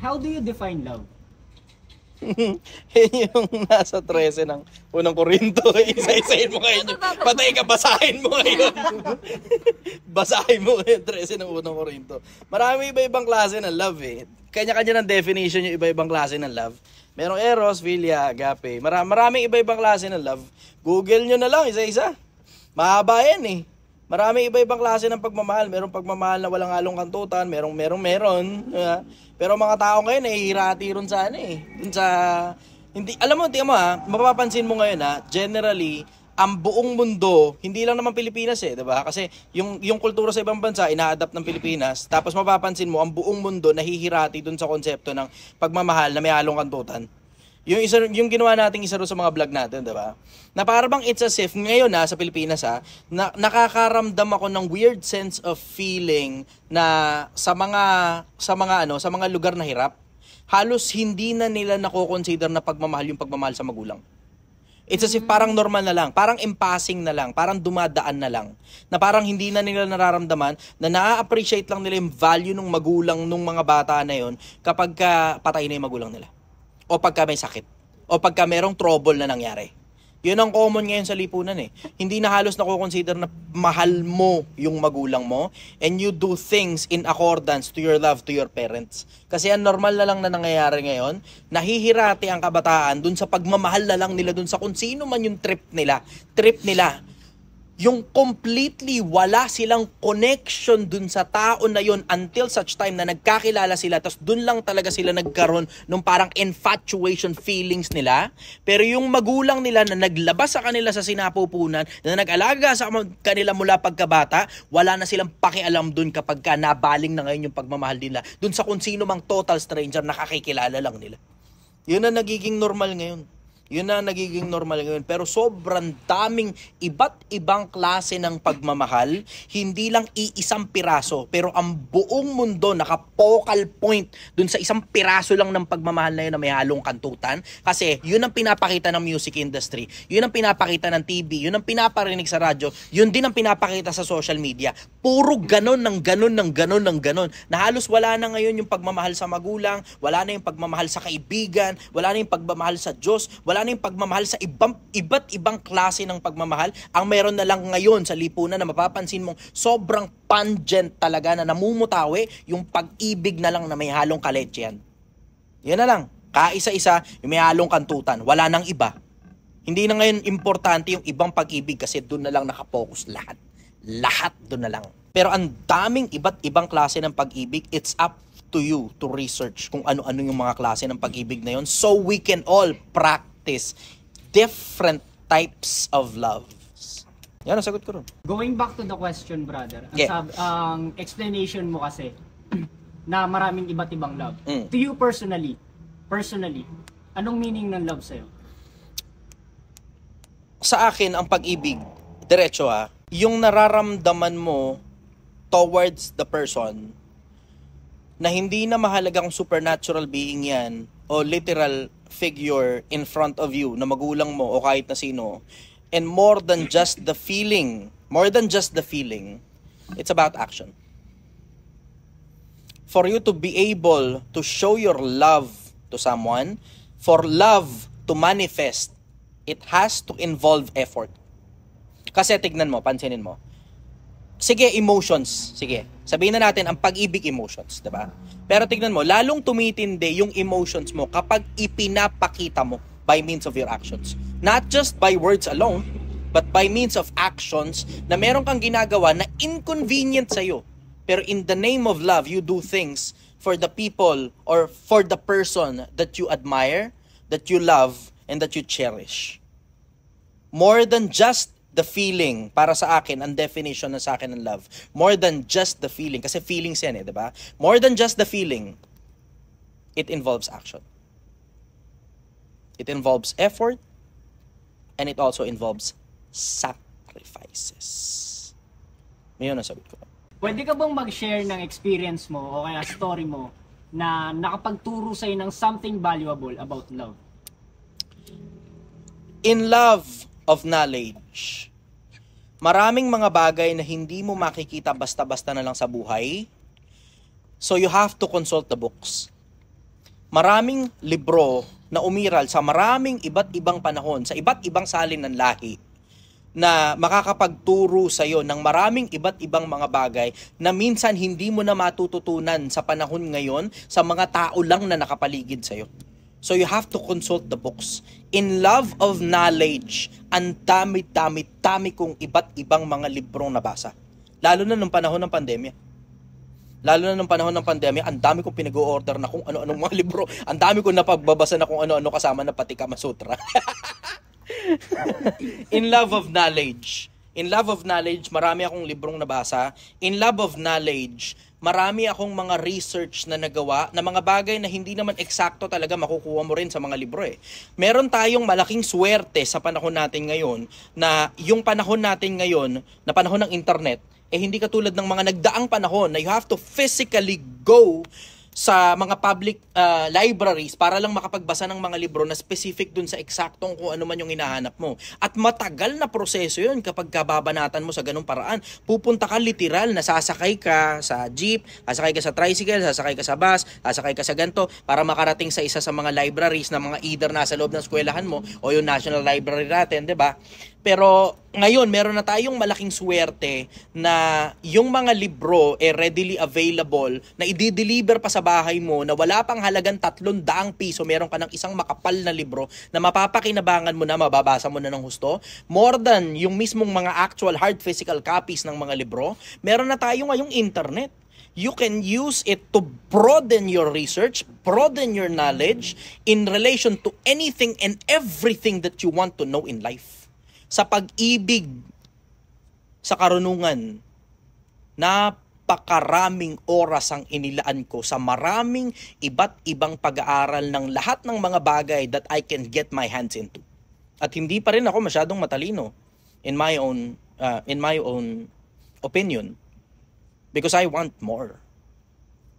How do you define love? Yan yung nasa 13 ng unang Korinto. Isa-isahin mo ngayon. Patay ka, basahin mo ngayon. Basahin mo ngayon 13 ng unang Korinto. Marami iba-ibang klase ng love eh. Kanya-kanya ng definition yung iba-ibang klase ng love. Merong eros, philia, agape. Maraming iba-ibang klase ng love. Google nyo na lang isa-isa. Mahaba yan eh. Maraming iba-ibang klase ng pagmamahal. Merong pagmamahal na walang halong kantutan, meron. Pero mga tao ngayon nahihirati ron sa ano eh. Dun sa hindi alam mo, tingnan mo mapapansin mo ngayon generally ang buong mundo, hindi lang naman Pilipinas eh, 'di ba? Kasi yung kultura sa ibang bansa ina-adapt ng Pilipinas, tapos mapapansin mo ang buong mundo nahihirati dun sa konsepto ng pagmamahal na may halong kantutan. Yung ginawa nating isa ro sa mga vlog natin, 'di ba? Na para bang it's as if ngayon sa Pilipinas nakakaramdam ako ng weird sense of feeling na sa mga lugar na hirap, halos hindi na nila nako-consider na pagmamahal yung pagmamahal sa magulang. It's as if parang normal na lang, parang impassing na lang, parang dumadaan na lang. Na parang hindi na nila nararamdaman, na na-appreciate lang nila yung value ng magulang nung mga bata na yon kapag patay na yung magulang nila. O pagka may sakit. O pagka merong trouble na nangyari. Yun ang common ngayon sa lipunan eh. Hindi na halos nako-consider na mahal mo yung magulang mo and you do things in accordance to your love to your parents. Kasi ang normal na lang na nangyayari ngayon, nahihirati ang kabataan dun sa pagmamahal na lang nila dun sa kung sino man yung trip nila. Yung completely wala silang connection dun sa tao na yon until such time na nagkakilala sila, tapos dun lang talaga sila nagkaroon nung parang infatuation feelings nila. Pero yung magulang nila na naglabas sa kanila sa sinapupunan, na nag-alaga sa kanila mula pagkabata, wala na silang pakialam dun kapag nabaling na ngayon yung pagmamahal nila dun sa kung sino mang total stranger na kakikilala lang nila. Yun na nagiging normal ngayon. Yun na nagiging normal ngayon. Pero sobrang daming iba't ibang klase ng pagmamahal. Hindi lang iisang piraso. Pero ang buong mundo naka-focal point dun sa isang piraso lang ng pagmamahal na yun na may halong kantutan. Kasi yun ang pinapakita ng music industry. Yun ang pinapakita ng TV. Yun ang pinaparinig sa radyo. Yun din ang pinapakita sa social media. Puro ganon ng ganon ng ganon ng ganon. Na halos wala na ngayon yung pagmamahal sa magulang. Wala na yung pagmamahal sa kaibigan. Wala na yung pagmamahal sa Diyos. Wala na yung pagmamahal sa iba't ibang klase ng pagmamahal. Ang meron na lang ngayon sa lipunan na mapapansin mong sobrang pungent talaga na namumutawi yung pag-ibig na lang na may halong kaletsehan. Yan na lang. Kaisa-isa yung may halong kantutan. Wala nang iba. Hindi na ngayon importante yung ibang pag-ibig kasi doon na lang nakapokus lahat. Lahat doon na lang. Pero ang daming iba't ibang klase ng pag-ibig, it's up to you to research kung ano-ano yung mga klase ng pag-ibig na yun so we can all practice different types of loves. Yan ang sagot ko ron. Going back to the question, brother. Yeah. Ang explanation mo kasi na maraming iba't ibang love. Mm. To you personally, anong meaning ng love sa'yo? Sa akin, ang pag-ibig, diretso yung nararamdaman mo towards the person na hindi na mahalagang supernatural being yan o literal figure in front of you na magulang mo o kahit na sino, and more than just the feeling, it's about action. For you to be able to show your love to someone, for love to manifest, it has to involve effort. Kasi tignan mo, pansinin mo. Sige, emotions. Sige. Sabihin na natin ang pag-ibig emotions, 'di ba? Pero tignan mo, lalong tumitindi yung emotions mo kapag ipinapakita mo by means of your actions. Not just by words alone, but by means of actions na meron kang ginagawa na inconvenient sa'yo. Pero in the name of love, you do things for the people or for the person that you admire, that you love, and that you cherish. More than just the feeling, para sa akin, ang definition na sa akin ng love, more than just the feeling, kasi feelings yan di ba? More than just the feeling, it involves action. It involves effort, and it also involves sacrifices. Yun ang sagot ko. Pwede ka bang mag-share ng experience mo o kaya story mo na nakapagturo sa'yo ng something valuable about love? In love of knowledge, maraming mga bagay na hindi mo makikita basta-basta na lang sa buhay. So you have to consult the books. maraming libro na umiral sa maraming iba't ibang panahon, sa iba't ibang salin ng lahi, na makakapagturo sa iyo ng maraming iba't ibang mga bagay na minsan hindi mo na matututunan sa panahon ngayon sa mga tao lang na nakapaligid sa iyo. So you have to consult the books. In love of knowledge, ang dami kong iba't ibang mga librong nabasa. Lalo na nung panahon ng pandemya. Ang dami kong pinag-o-order na kung ano-anong mga libro. Ang dami kong napagbabasa na kung ano-ano kasama na pati Kama Sutra. In love of knowledge. In love of knowledge, marami akong librong nabasa. In love of knowledge, marami akong mga research na nagawa na mga bagay na hindi naman eksakto talaga makukuha mo rin sa mga libro eh. Meron tayong malaking swerte sa panahon natin ngayon na yung panahon natin ngayon, na panahon ng internet, eh hindi katulad ng mga nagdaang panahon na you have to physically go sa mga public libraries para lang makapagbasa ng mga libro na specific dun sa eksaktong kung ano man yung hinahanap mo. At matagal na proseso yun kapag kababanatan mo sa ganung paraan. Pupunta ka literal na sasakay ka sa jeep, sasakay ka sa tricycle, sasakay ka sa bus, sasakay ka sa ganito para makarating sa isa sa mga libraries na mga either nasa loob ng eskwelahan mo o yung National Library natin, 'di ba? Pero ngayon, meron na tayong malaking swerte na yung mga libro readily available na i-deliver pa sa bahay mo na wala pang halagang 300 piso, meron ka ng isang makapal na libro na mapapakinabangan mo na, mababasa mo na ng husto. More than yung mismong mga actual hard physical copies ng mga libro, meron na tayo ngayong internet. You can use it to broaden your research, broaden your knowledge in relation to anything and everything that you want to know in life. Sa pag-ibig, sa karunungan, napakaraming oras ang inilaan ko sa maraming iba't ibang pag-aaral ng lahat ng mga bagay that I can get my hands into. At hindi pa rin ako masyadong matalino in my own opinion, because I want more.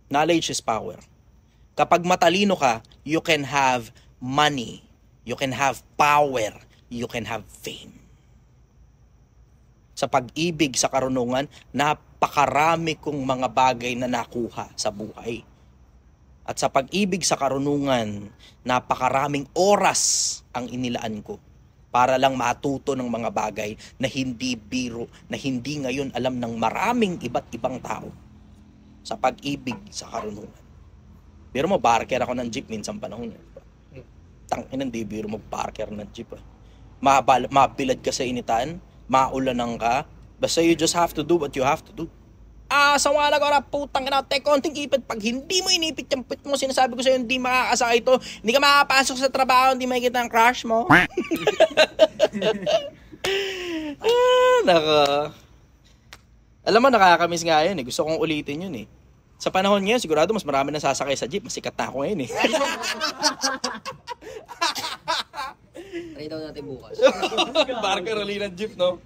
Knowledge is power. Kapag matalino ka, you can have money, you can have power, you can have fame. Sa pag-ibig, sa karunungan, napakarami kong mga bagay na nakuha sa buhay. At sa pag-ibig, sa karunungan, napakaraming oras ang inilaan ko para lang matuto ng mga bagay na hindi biro, na hindi ngayon alam ng maraming iba't ibang tao. Sa pag-ibig, sa karunungan. Pero mo, barker ako ng jeep minsan panahon. Tangin, hindi biro mo barker ng jeep. Mabilad ka sa initan, maulanan ka, basta you just have to do what you have to do. Sa wala ko na putang ina, konting ipit. Pag hindi mo inipit yung pit mo, sinasabi ko sa'yo, hindi makakasakay ito, hindi ka makakapasok sa trabaho, hindi makikita ang crush mo. Alam mo, nakakamiss nga yun eh. Gusto kong ulitin yun eh. Sa panahon ngayon, sigurado mas marami na sasakay sa jeep. Masikat na ako ngayon eh. Try daw natin bukas. Barker uli ng jeep, no?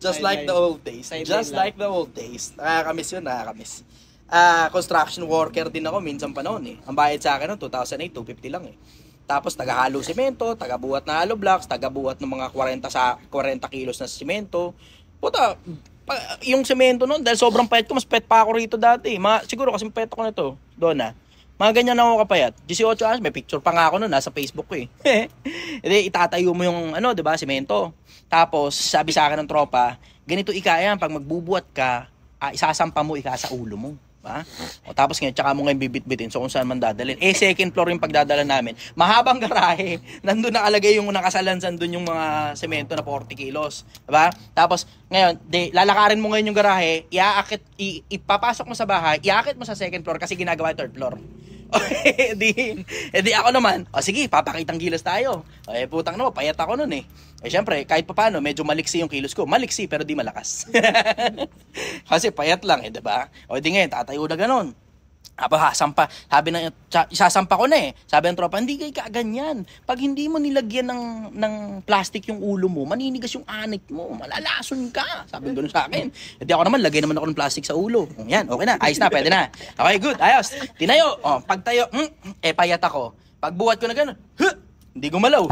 Just like the old days. Just like the old days. Nakakamiss yun, nakakamiss. Construction worker din ako minsan panahon eh. Ang bayad sa akin no, 2008, 250 lang eh. Tapos tagahalo semento, tagabuhat na hollow blocks, tagabuhat ng mga 40 kilos na semento. Puta, yung semento noon, dahil sobrang payat ko, mas payat pa ako rito dati. Siguro kasi payat ako na to, doon na. Mga ganyan na ako kapayat. 18 anos, may picture pa nga ako noon, nasa Facebook ko eh. Hindi, itatayo mo yung, diba, semento. Tapos, sabi sa akin ng tropa, ganito yan, pag magbubuhat ka, isasampa mo sa ulo mo. Ba? O tapos ngayon, tsaka mo ngayon bibit-bitin so kung saan man dadalhin. Second floor yung pagdadala namin. Mahabang garahe. Nandun nakalagay yung nakasalansan dun yung mga semento na 40 kilos. Diba? Tapos, ngayon, lalakarin mo ngayon yung garahe, ipapasok mo sa bahay, iakit mo sa second floor kasi ginagawa yung third floor. Di ako naman, sige, papakitang gilas tayo. Putang na, payat ako nun eh. Syempre, kahit pa paano, medyo maliksi yung kilos ko. Maliksi, pero di malakas. Kasi payat lang diba? Di ngayon, tatayo na ganun. Sabi na, isasampa ko na eh. Sabi ng tropa, hindi kayo kaganyan. Pag hindi mo nilagyan ng plastic yung ulo mo, maninigas yung anik mo, malalason ka. Sabi ng gano'n sa akin. Ako naman, lagay naman ako ng plastic sa ulo. Yan, okay na, ayos na, pwede na. Okay, good, ayos. Tinayo, pagtayo, payat ako. Pagbuhat ko na gano'n, hindi gumalaw.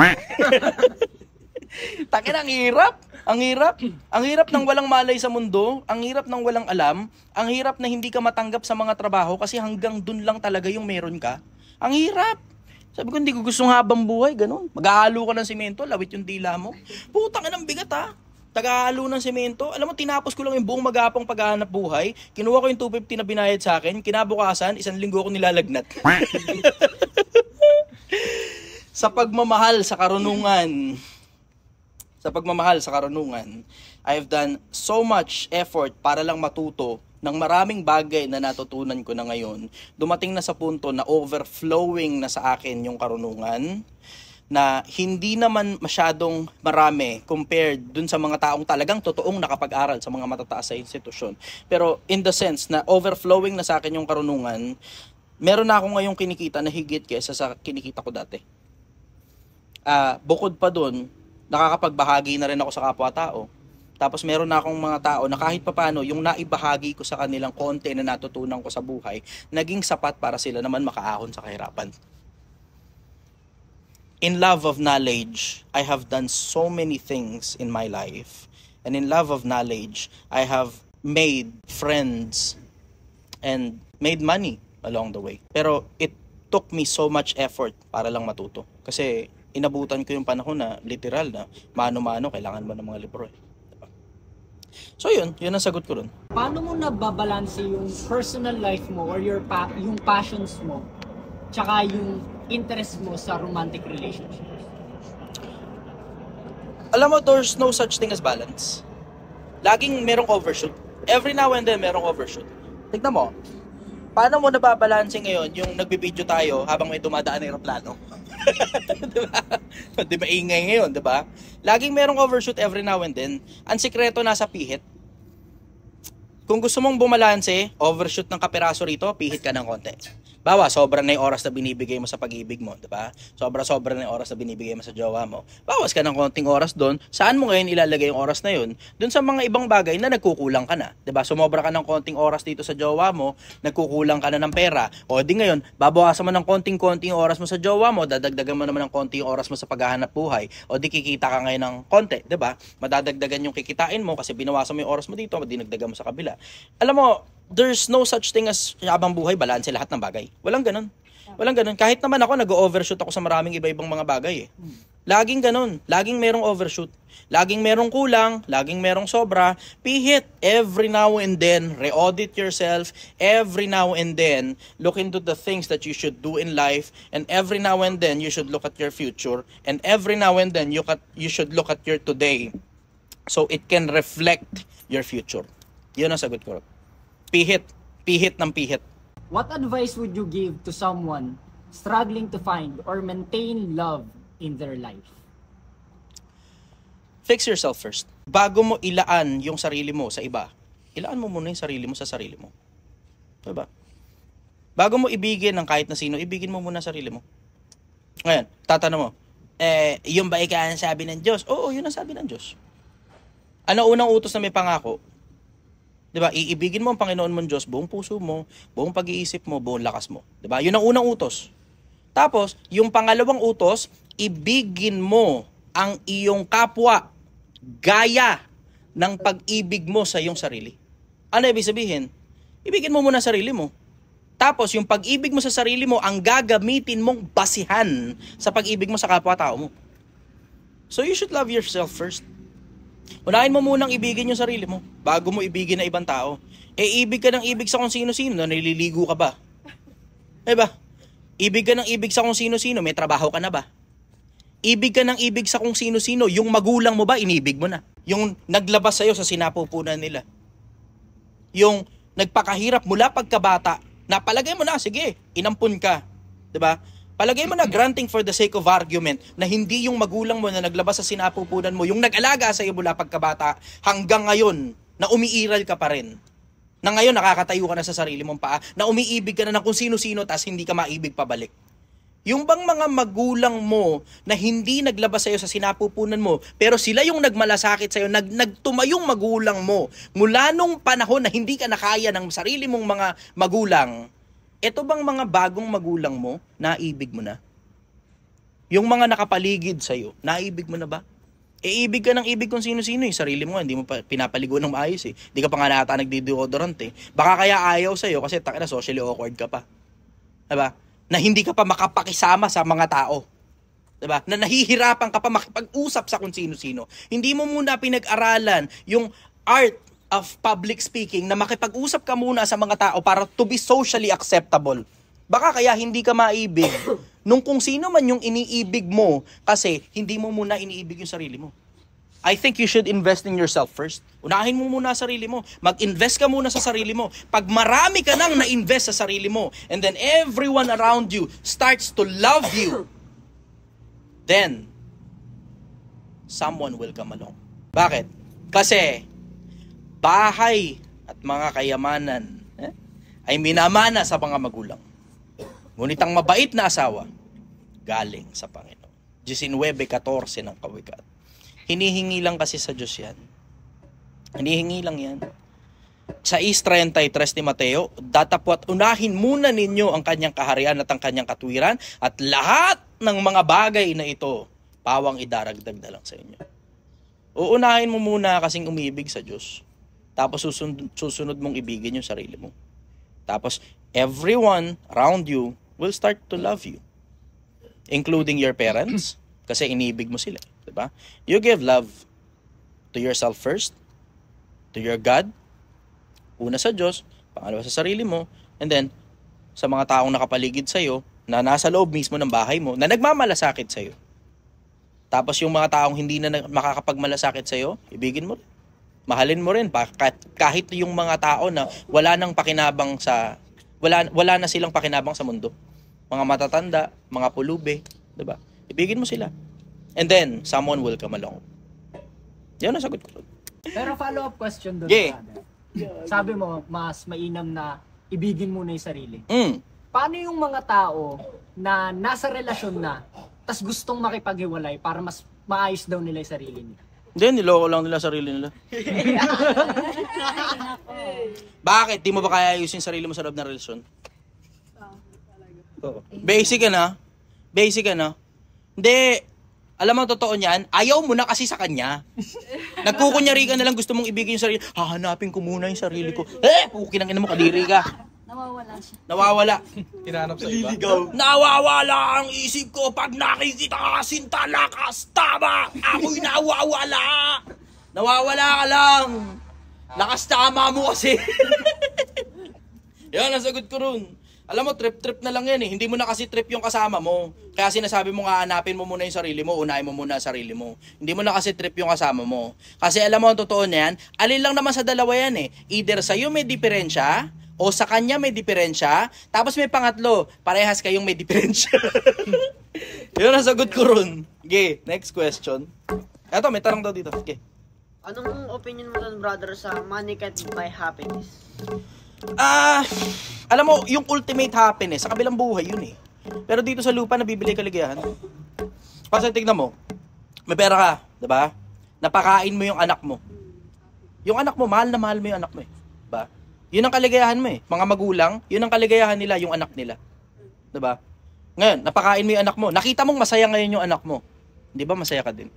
Takin, ang hirap. Ang hirap ng walang malay sa mundo, ang hirap ng walang alam, ang hirap na hindi ka matanggap sa mga trabaho kasi hanggang dun lang talaga yung meron ka. Ang hirap. Sabi ko, hindi ko gustong habang buhay, ganun. Maghahalo ka ng simento, lawit yung dila mo. Putang ina ng bigat ha. Tagahalo ng simento. Alam mo, tinapos ko lang yung buong magapang paghahanap buhay. Kinuha ko yung 250 na binayad sa akin. Kinabukasan, 1 linggo ko nilalagnat. Sa pagmamahal sa karunungan, I have done so much effort para lang matuto ng maraming bagay na natutunan ko na ngayon. Dumating na sa punto na overflowing na sa akin yung karunungan, na hindi naman masyadong marami compared dun sa mga taong talagang totoong nakapag-aral sa mga matataas sa institusyon. Pero in the sense na overflowing na sa akin yung karunungan, meron na ako ngayong kinikita na higit kaysa sa kinikita ko dati. Bukod pa dun, nakakapagbahagi na rin ako sa kapwa-tao. Tapos meron na akong mga tao na kahit papano, yung naibahagi ko sa kanilang konti na natutunan ko sa buhay, naging sapat para sila naman makaahon sa kahirapan. In love of knowledge, I have done so many things in my life. And in love of knowledge, I have made friends and made money along the way. Pero it took me so much effort para lang matuto. Kasi inabutan ko yung panahon na literal na mano-mano, kailangan mo ng mga libro eh. So yun ang sagot ko dun. Paano mo nababalanse yung personal life mo or yung passions mo tsaka yung interest mo sa romantic relationships? Alam mo, there's no such thing as balance. Laging merong overshoot. Every now and then merong overshoot. Tignan mo, paano mo nababalanse ngayon yung nagbibideo tayo habang may dumadaan na aeroplano? Diba? Di maingay ngayon, diba? Laging merong overshoot every now and then. Ang sikreto nasa pihit. Kung gusto mong bumalanse, overshoot ng kapiraso rito, pihit ka ng konti. Bawa, sobra na yung oras na binibigay mo sa pag-ibig mo, diba? Sobra na yung oras na binibigay mo sa jowa mo. Bawas ka ng konting oras doon. Saan mo ngayon ilalagay yung oras na yun? Doon sa mga ibang bagay na nagkukulang ka na, diba? Sumobra ka ng konting oras dito sa jowa mo, nagkukulang ka na ng pera. O di ngayon, babawasan mo ng konting-konting oras mo sa jowa mo, dadagdagan mo naman ng konting oras mo sa paghahanap buhay. O di kikita ka ngayon ng konti, diba? Madadagdagan yung kikitain mo kasi binawasan mo yung oras mo dito, dinagdagan mo sa kabila. Alam mo, there's no such thing as habang buhay, balanse lahat ng bagay. Walang ganun. Walang ganun. Kahit naman ako, nag-overshoot ako sa maraming iba-ibang mga bagay eh. Laging ganun. Laging merong overshoot. Laging merong kulang. Laging merong sobra. Pihit. Every now and then, re-audit yourself. Every now and then, look into the things that you should do in life. And every now and then, you should look at your future. And every now and then, you should look at your today. So it can reflect your future. Yun ang sagot ko. Pihit. Pihit ng pihit. What advice would you give to someone struggling to find or maintain love in their life? Fix yourself first. Bago mo ilaan yung sarili mo sa iba, ilaan mo muna yung sarili mo sa sarili mo. Diba? Bago mo ibigin ng kahit na sino, ibigin mo muna sarili mo. Ngayon, tatanong mo, yung ba ang sabi ng Diyos? Oo, yun ang sabi ng Diyos. Ano unang utos na may pangako? Diba? Iibigin mo ang Panginoon mong Diyos, buong puso mo, buong pag-iisip mo, buong lakas mo. Diba? Yun ang unang utos. Tapos, yung pangalawang utos, ibigin mo ang iyong kapwa gaya ng pag-ibig mo sa iyong sarili. Ano ibig sabihin? Ibigin mo muna sarili mo. Tapos, yung pag-ibig mo sa sarili mo, ang gagamitin mong basihan sa pag-ibig mo sa kapwa-tao mo. So, you should love yourself first. Unahin mo munang ibigin yung sarili mo bago mo ibigin na ibang tao. Ibig ka ng ibig sa kung sino-sino, na nililigo ka ba? Diba? Ibig ka ng ibig sa kung sino-sino, may trabaho ka na ba? Ibig ka ng ibig sa kung sino-sino, yung magulang mo ba, inibig mo na? Yung naglabas sa'yo sa sinapupunan nila? Yung nagpakahirap mula pagkabata, na palagay mo na, sige, inampun ka. Diba? Palagay mo na granting for the sake of argument na hindi yung magulang mo na naglabas sa sinapupunan mo, yung nag-alaga sa iyo mula pagkabata hanggang ngayon na umiiral ka pa rin. Na ngayon nakakatayo ka na sa sarili mong paa, na umiibig ka na ng kung sino-sino tas hindi ka maibig pabalik. Yung bang mga magulang mo na hindi naglabas sa iyo sa sinapupunan mo, pero sila yung nagmalasakit sa iyo, nagtumayong magulang mo mula nung panahon na hindi ka nakaya ng sarili mong mga magulang. Ito bang mga bagong magulang mo, naibig mo na? Yung mga nakapaligid sa'yo, naibig mo na ba? Ibig ka ng ibig kung sino-sino eh. Sarili mo nga, hindi mo pa pinapaligo ng maayos eh. Hindi ka pa nga nata nagdi-deodorant eh. Baka kaya ayaw sa'yo kasi takina socially awkward ka pa. Diba? na hindi ka pa makapakisama sa mga tao. Diba? Na nahihirapan ka pa makipag-usap sa kung sino-sino. Hindi mo muna pinag-aralan yung art of public speaking na makipag-usap ka muna sa mga tao para to be socially acceptable. Baka kaya hindi ka maibig nung kung sino man yung iniibig mo kasi hindi mo muna iniibig yung sarili mo. I think you should invest in yourself first. Unahin mo muna sarili mo. Mag-invest ka muna sa sarili mo. Pag marami ka nang na-invest sa sarili mo, and then everyone around you starts to love you, then, someone will come along. Bakit? Kasi, bahay at mga kayamanan ay minamana sa mga magulang. Ngunit ang mabait na asawa, galing sa Panginoon. 19:14 ng Kawikaan. Hinihingi lang kasi sa Diyos yan. Hinihingi lang yan. Sa 6:33 ni Mateo, datapwat unahin muna ninyo ang kanyang kaharian at ang kanyang katwiran at lahat ng mga bagay na ito, pawang idaragdag na lang sa inyo. Uunahin mo muna kasing umibig sa Diyos. Tapos susunod mong ibigin yung sarili mo. Tapos everyone around you will start to love you. Including your parents, kasi inibig mo sila. Diba? You give love to yourself first, to your God, una sa Diyos, pangalawa sa sarili mo, and then sa mga taong nakapaligid sa'yo, na nasa loob mismo ng bahay mo, na nagmamalasakit sa'yo. Tapos yung mga taong hindi na makakapagmalasakit sa'yo, ibigin mo rin. Mahalin mo rin, kahit yung mga tao na wala na silang pakinabang sa mundo. Mga matatanda, mga pulube, diba? Ibigin mo sila. And then, someone will come along. Yan ang sagot ko. Pero follow-up question doon. Yeah. Sabi mo, mas mainam na ibigin muna yung sarili. Mm. Paano yung mga tao na nasa relasyon na, tas gustong makipaghiwalay para mas maayos daw nila yung sarili nila? Hindi, niloko lang nila sarili nila. Bakit? Di mo ba kaya ayusin sarili mo sa loob ng relasyon? Basic ka na. Basic ka na. Hindi. Alam mo, totoo niyan, ayaw mo na kasi sa kanya. Nagkukunyari ka na lang, gusto mong ibigay yung sarili. Hahanapin ko muna yung sarili ko. Pukin ang ina mo, kadiri ka. Nawawala siya. Nawawala. Hinanap sa iba. Nawawala ang isip ko pag nakikita ka sinta lakas. Tama! Ako'y nawawala! Nawawala ka lang. Lakas tama mo kasi. Yan, ang sagot ko ron. Alam mo, trip-trip na lang yan eh. Hindi mo na kasi trip yung kasama mo. Kaya sinasabi mo nga, hanapin mo muna yung sarili mo, unahin mo muna ang sarili mo. Hindi mo na kasi trip yung kasama mo. Kasi alam mo, ang totoo niyan, alin lang naman sa dalawa yan eh. Either sa'yo may diferensya, o sa kanya may diferensya, tapos may pangatlo, parehas kayong may diferensya. Yun ang sagot ko ron. Okay, next question. Eto, may tanong daw dito. Okay. Anong opinion mo dun, brother, sa money can't buy happiness? Alam mo, yung ultimate happiness, sa kabilang buhay yun eh. Pero dito sa lupa, nabibili kaligayahan. Kasi tignan mo, may pera ka, diba? Napakain mo yung anak mo. Yung anak mo, mahal na mahal mo yung anak mo eh. Diba? Yun ang kaligayahan mo eh. Mga magulang, yun ang kaligayahan nila, yung anak nila. Diba? Ngayon, napakain mo yung anak mo. Nakita mong masaya ngayon yung anak mo. Di ba masaya ka din?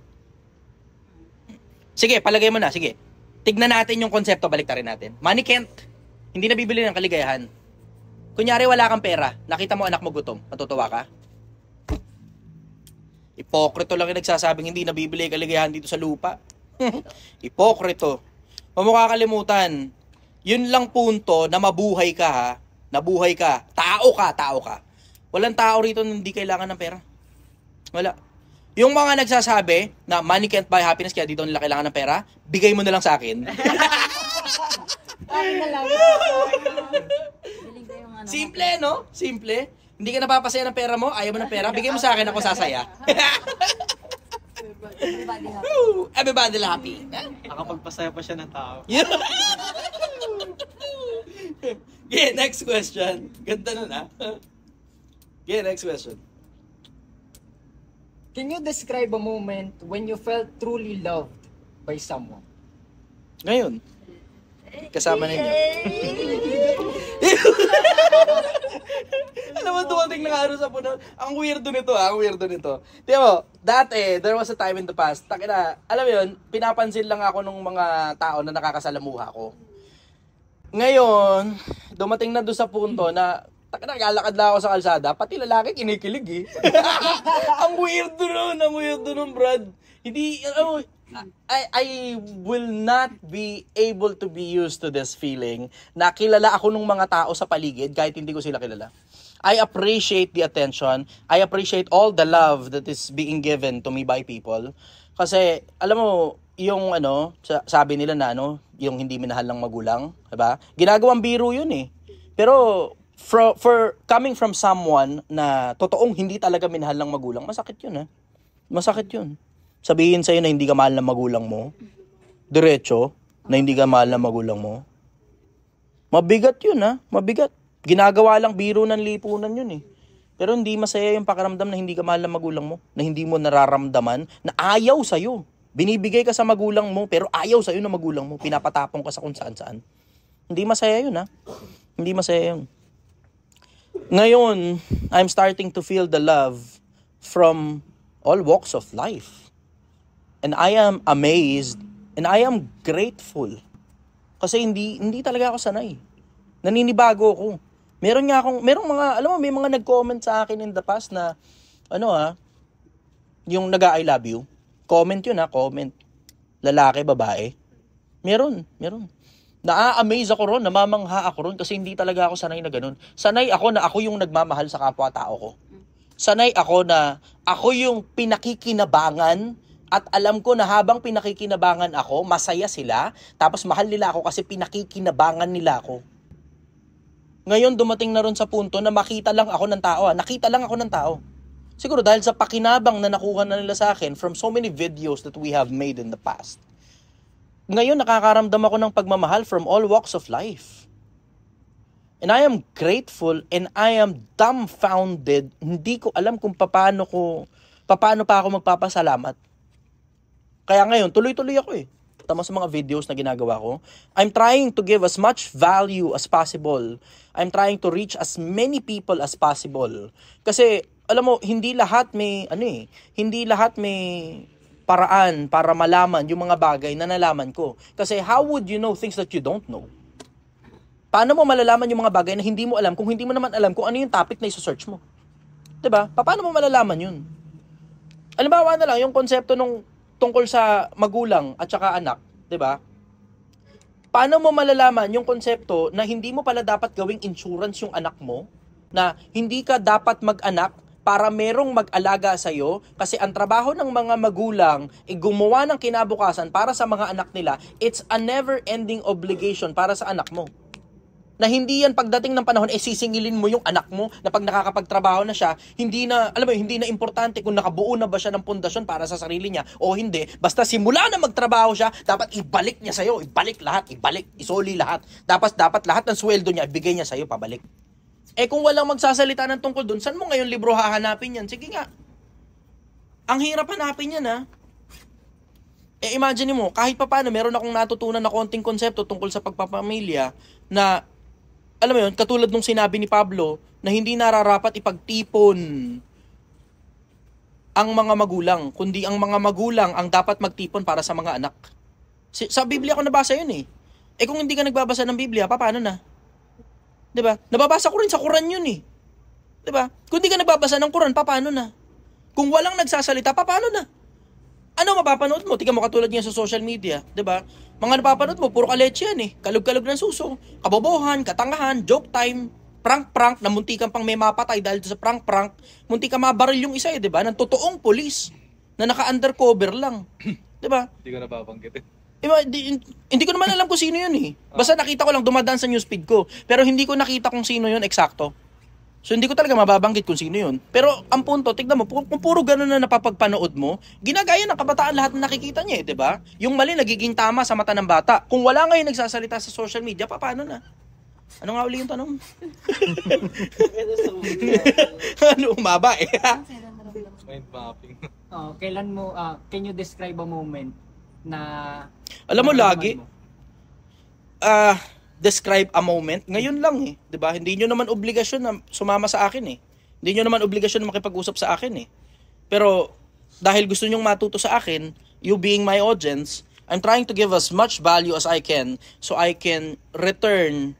Sige, palagay mo na, sige. Tignan natin yung konsepto, baliktarin natin. Money can't. Hindi nabibili ng kaligayahan. Kunyari wala kang pera, nakita mo anak mo gutom, matutuwa ka? Ipokrito lang yung nagsasabing hindi nabibili kaligayahan dito sa lupa. Ipokrito. Huwag mo kakalimutan, yun lang punto na mabuhay ka ha. Nabuhay ka. Tao ka. Walang tao rito na hindi kailangan ng pera. Wala. Yung mga nagsasabi na money can't buy happiness kaya dito nila kailangan ng pera, bigay mo na lang sa akin. Simple, no? Simple. Hindi ka napapasaya ng pera mo, ayaw mo ng pera, bigay mo sa akin, ako sasaya. Everybody happy. Nakapagpasaya pa siya ng tao. Okay, next question. Ganda nun, ha? Okay, next question. Can you describe a moment when you felt truly loved by someone? Ngayon, kasama ninyo. Alam mo, dumating na araw sa puno. Ang weirdo nito, ang weirdo nito. Tiyan mo, dati, there was a time in the past, takina, alam mo yun, pinapansin lang ako ng mga tao na nakakasalamuha ko. Ngayon, dumating na doon sa punto na Naglalakad lang ako sa kalsada, pati lalaki kinikilig eh. Ang weirdo nun, Brad. Hindi, I will not be able to be used to this feeling na kilala ako ng mga tao sa paligid kahit hindi ko sila kilala. I appreciate the attention. I appreciate all the love that is being given to me by people. Kasi, alam mo, yung sabi nila na yung hindi minahal ng magulang, diba? Ginagawang biro yun eh. Pero, for coming from someone na totoong hindi talaga minahal ng magulang, masakit yun eh. Masakit yun. Sabihin sa'yo na hindi ka mahal ng magulang mo, diretso, na hindi ka mahal ng magulang mo, mabigat yun ha, mabigat. Ginagawa lang biro ng lipunan yun eh. Pero hindi masaya yung pakiramdam na hindi ka mahal ng magulang mo, na hindi mo nararamdaman, na ayaw sa'yo. Binibigay ka sa magulang mo, pero ayaw sa'yo ng magulang mo, pinapatapong ka sa kung saan-saan. Hindi masaya yun ha. Hindi masaya yun. Ngayon, I'm starting to feel the love from all walks of life. And I am amazed and I am grateful. Kasi hindi talaga ako sanay. Naninibago ako. Merong mga, alam mo, may mga nag-comment sa akin in the past na, yung nag-I love you. Comment yun comment. Lalaki, babae. Meron. Na-amaze ako ron, namamangha ako ron kasi hindi talaga ako sanay na ganun. Sanay ako na ako yung nagmamahal sa kapwa-tao ko. Sanay ako na ako yung pinakikinabangan at alam ko na habang pinakikinabangan ako, masaya sila, tapos mahal nila ako kasi pinakikinabangan nila ako. Ngayon dumating na ron sa punto na makita lang ako ng tao. Nakita lang ako ng tao. Siguro dahil sa pakinabang na nakuha na nila sa akin from so many videos that we have made in the past. Ngayon nakakaramdam ako ng pagmamahal from all walks of life. And I am grateful and I am dumbfounded. Hindi ko alam kung paano pa ako magpapasalamat. Kaya ngayon, tuloy-tuloy ako eh. Tama sa mga videos na ginagawa ko. I'm trying to give as much value as possible. I'm trying to reach as many people as possible. Kasi, alam mo, hindi lahat may paraan para malaman yung mga bagay na nalaman ko. Kasi how would you know things that you don't know? Paano mo malalaman yung mga bagay na hindi mo alam kung hindi mo naman alam kung ano yung topic na i-search mo? 'Di ba? Paano mo malalaman yun? Halimbawa na lang yung konsepto nung tungkol sa magulang at saka anak, 'di ba? Paano mo malalaman yung konsepto na hindi mo pala dapat gawing insurance yung anak mo, na hindi ka dapat mag-anak para merong mag-alaga sa'yo, kasi ang trabaho ng mga magulang ay gumawa ng kinabukasan para sa mga anak nila. It's a never-ending obligation para sa anak mo. Na hindi yan pagdating ng panahon, sisingilin mo yung anak mo na pag nakakapagtrabaho na siya, hindi na importante kung nakabuo na ba siya ng pundasyon para sa sarili niya o hindi. Basta simula na magtrabaho siya, dapat ibalik niya sa'yo, isoli lahat. Dapat lahat ng sweldo niya, ibigay niya sa'yo, pabalik. Kung walang magsasalita ng tungkol dun, saan mo ngayon libro hahanapin yan? Sige nga. Ang hirap hanapin yan, ha? Imagine mo, kahit pa paano, meron akong natutunan na konting konsepto tungkol sa pagpapamilya na, alam mo yun, katulad nung sinabi ni Pablo, na hindi nararapat ipagtipon ang mga magulang, kundi ang mga magulang ang dapat magtipon para sa mga anak. Sa Biblia ko nabasa yun eh. Kung hindi ka nagbabasa ng Biblia, paano na? 'Di ba? Nababasa ko rin sa Quran yun eh. 'Di ba? Kung hindi ka nagbabasa ng Quran, paano na? Kung walang nagsasalita, paano na? Ano mapapanood mo? Tingnan mo katulad niya sa social media, 'di ba? Mga napapanood mo, puro kaletse yan eh. Kalog-kalog ng suso, kabobohan, katangahan, joke time, prank-prank, na munti kang pang may mapatay dahil sa prank-prank, munti ka mabaril yung isa eh, 'di ba? Ng totoong pulis na naka-undercover lang. 'Di ba? Hindi ko napapanggitin. Hindi ko naman alam kung sino yun eh. Basta nakita ko lang dumadaan sa newsfeed ko. Pero hindi ko nakita kung sino yun eksakto. So hindi ko talaga mababanggit kung sino yun. Pero ang punto, tignan mo, kung puro ganun na napapagpanood mo, ginagaya ng kabataan lahat na nakikita niya eh, 'di ba? Yung mali nagiging tama sa mata ng bata. Kung wala ngayon nagsasalita sa social media, paano na? Ano nga uli yung tanong? Umaba eh. Mind mapping. Kailan mo, can you describe a moment na alam mo lagi describe a moment ngayon lang eh, 'di ba? Hindi niyo naman obligasyon na sumama sa akin eh. Hindi niyo naman obligasyon na makipag-usap sa akin eh. Pero dahil gusto niyo matuto sa akin, you being my audience, I'm trying to give as much value as I can so I can return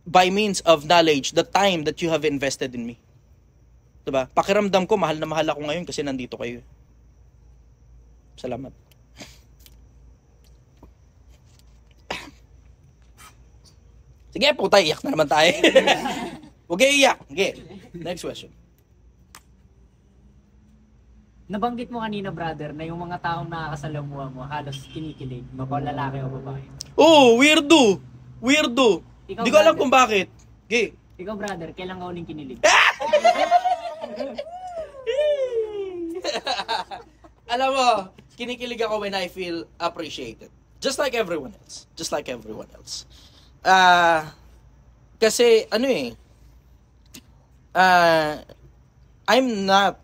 by means of knowledge, the time that you have invested in me. Diba? Pakiramdam ko, mahal na mahal ako ngayon kasi nandito kayo. Salamat. Sige, puta, iyak na naman tayo. Huwag kayo iyak. Okay, next question. Nabanggit mo kanina, brother, na yung mga taong nakakasalamuha mo halos kinikilig, mapalalaki o babae. Oh, weirdo. Ikaw, Hindi ko alam brother. kung bakit. Okay. Ikaw, brother, kailan ka uling kinilig? Alam mo, kinikilig ako when I feel appreciated. Just like everyone else. Kasi, I'm not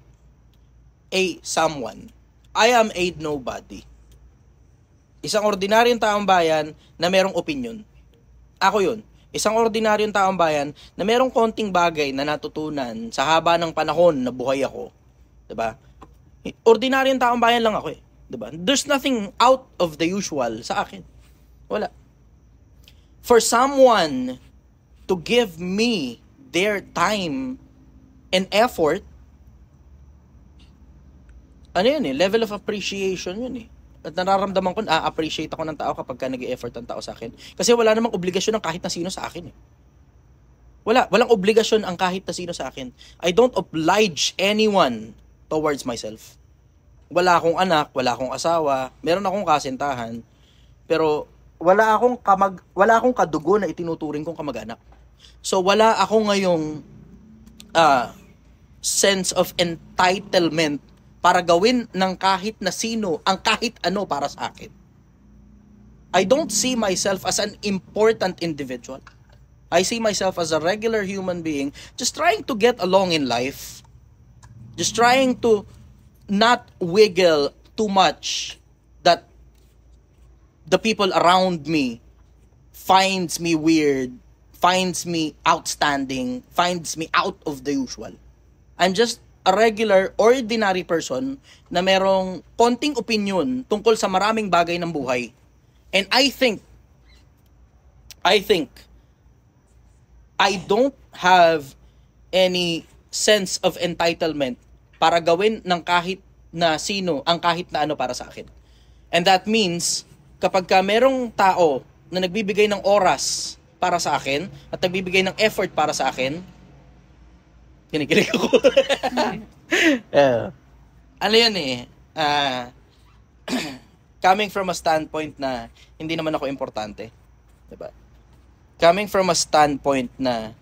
a someone. I am a nobody. Isang ordinaryong taong bayan na merong opinion. Ako yun. Isang ordinaryong taong bayan na merong konting bagay na natutunan sa haba ng panahon na buhay ako. Diba? Ordinaryong taong bayan lang ako eh. Diba? There's nothing out of the usual sa akin. Wala. For someone to give me their time and effort, level of appreciation yun eh. At nararamdaman ko, appreciate ako ng tao kapag ka nag-e-effort ang tao sa akin. Kasi wala namang obligasyon ng kahit na sino sa akin eh. Walang obligasyon ang kahit na sino sa akin. I don't oblige anyone towards myself. Wala akong anak, wala akong asawa, meron akong kasintahan, pero wala akong kadugo na itinuturing kong kamag-anak. So wala ako ngayong sense of entitlement para gawin ng kahit na sino ang kahit ano para sa akin. I don't see myself as an important individual. I see myself as a regular human being just trying to get along in life. Just trying to not wiggle too much that the people around me finds me weird, finds me outstanding, finds me out of the usual. I'm just a regular, ordinary person na merong konting opinion tungkol sa maraming bagay ng buhay. And I think I don't have any sense of entitlement para gawin ng kahit na sino ang kahit na ano para sa akin. And that means, kapag ka merong tao na nagbibigay ng oras para sa akin at nagbibigay ng effort para sa akin, kinikilig ako. Ano yun eh, coming from a standpoint na hindi naman ako importante. Diba? Coming from a standpoint na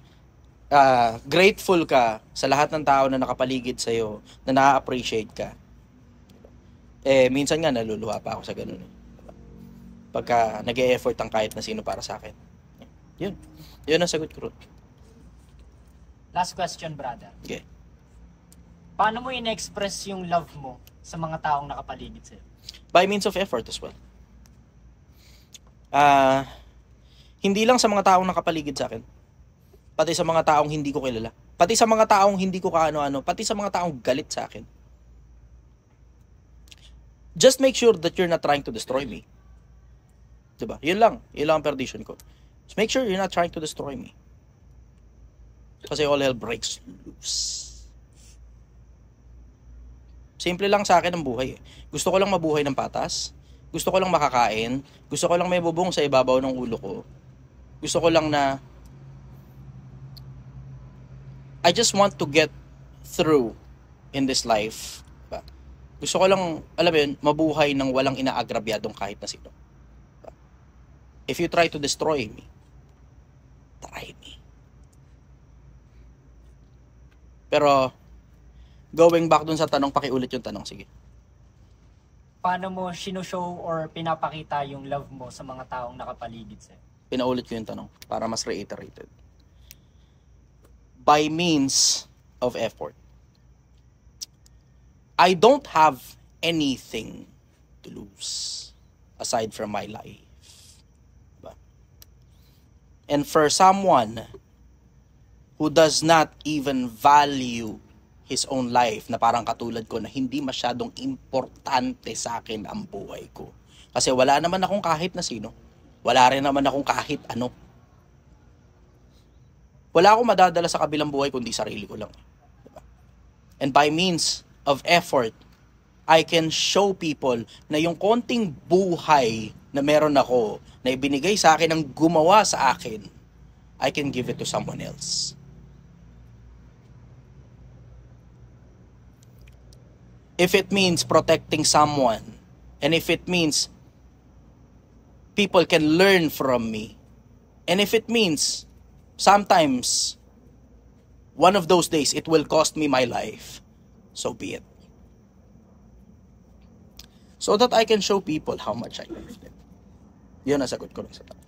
grateful ka sa lahat ng tao na nakapaligid sa'yo, na na-appreciate ka. Minsan nga naluluha pa ako sa ganun. Diba? Pagka nag-e-effort ang kahit na sino para sa akin. Yun ang sagot ko. Last question, brother. Okay. Paano mo in-express yung love mo sa mga taong nakapaligid sa'yo? By means of effort as well. Hindi lang sa mga taong nakapaligid sa akin. Pati sa mga taong hindi ko kilala. Pati sa mga taong hindi ko kaano-ano. Pati sa mga taong galit sa akin. Just make sure that you're not trying to destroy me. Diba? Yun lang ang perdition ko. Just make sure you're not trying to destroy me. Kasi all hell breaks loose. Simple lang sa akin ang buhay eh. Gusto ko lang mabuhay ng patas. Gusto ko lang makakain. Gusto ko lang may bubong sa ibabaw ng ulo ko. Gusto ko lang na I just want to get through in this life. Diba? Gusto ko lang, alam mo yun, mabuhay ng walang inaagrabyadong kahit na sino. Diba? If you try to destroy me, try me. Pero, going back dun sa tanong, pakiulit yung tanong, sige. Paano mo sinushow or pinapakita yung love mo sa mga taong nakapaligid sa'yo? Pinaulit ko yung tanong para mas reiterated. By means of effort. I don't have anything to lose aside from my life. Diba? And for someone who does not even value his own life, na parang katulad ko na hindi masyadong importante sa akin ang buhay ko. Kasi wala naman akong kahit na sino. Wala rin naman akong kahit ano. Wala akong madadala sa kabilang buhay kundi sarili ko lang. Diba? And by means of effort, I can show people na yung konting buhay na meron ako, na ibinigay sa akin, ang gumawa sa akin, I can give it to someone else. If it means protecting someone, and if it means people can learn from me, and if it means sometimes one of those days it will cost me my life, so be it. So that I can show people how much I love them. Yun ang sagot ko lang sa tanong.